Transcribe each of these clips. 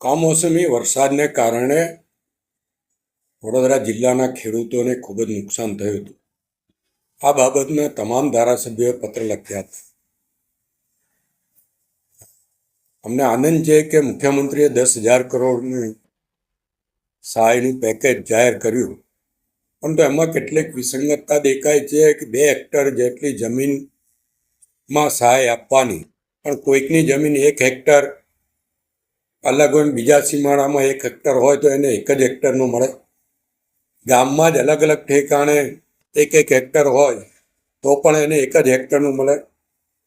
કમોસમી વરસાદને કારણે વડોદરા જિલ્લાના ખેડૂતોને ખૂબ જ નુકસાન થયું હતું. આ બાબતમાં તમામ ધારાસભ્યોએ પત્ર લખ્યા હતા. અમને આનંદ છે કે મુખ્યમંત્રીએ 10,000 કરોડની સહાયનું પેકેજ જાહેર કર્યું, પરંતુ એમાં કેટલીક વિસંગતતા દેખાય છે કે 2 હેક્ટર જેટલી જમીનમાં સહાય આપવાની, પણ કોઈકની જમીન 1 હેક્ટર અલગ હોય, બીજા સીમાડામાં 1 હેક્ટર હોય તો એને 1 જ હેક્ટરનું મળે. ગામમાં જ અલગ અલગ ઠેકાણે 1 હેક્ટર હોય તો પણ એને 1 જ હેક્ટરનું મળે.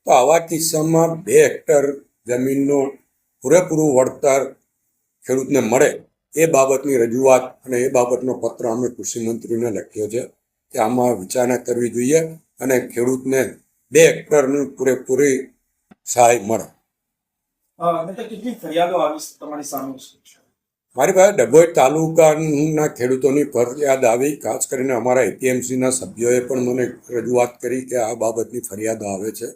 તો આવા કિસ્સામાં 2 હેક્ટર જમીનનું પૂરેપૂરું વળતર ખેડૂતને મળે એ બાબતની રજૂઆત અને એ બાબતનો પત્ર અમે કૃષિમંત્રીને લખ્યો છે કે આમાં વિચારણા કરવી જોઈએ અને ખેડૂતને 2 હેક્ટરની પૂરેપૂરી સહાય મળે. મારી પાસે ડભોઈ તાલુકાના ખેડૂતોની ફરિયાદ આવી. ખાસ કરીને અમારા એપીએમસીના સભ્યોએ પણ મને રજૂઆત કરી કે આ બાબતની ફરિયાદો આવે છે,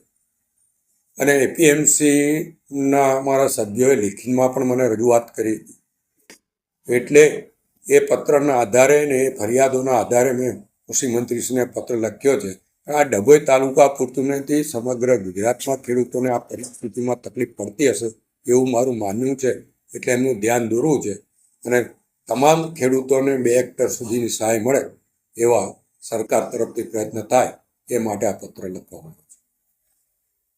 અને એપીએમસીના અમારા સભ્યોએ લેખિતમાં પણ મને રજૂઆત કરી. એટલે એ પત્રના આધારે ને એ ફરિયાદોના આધારે મેં કૃષિમંત્રીશ્રીને પત્ર લખ્યો છે. આ ડભોઈ તાલુકા પૂરતું નથી, સમગ્ર ગુજરાતમાં ખેડૂતોને આ પરિસ્થિતિમાં તકલીફ પડતી હશે એવું મારું માનવું છે. એટલે એમનું ધ્યાન દોરવું છે અને તમામ ખેડૂતોને 2 હેક્ટર સુધીની સહાય મળે એવા સરકાર તરફથી પ્રયત્ન થાય એ માટે આ પત્ર લખવામાં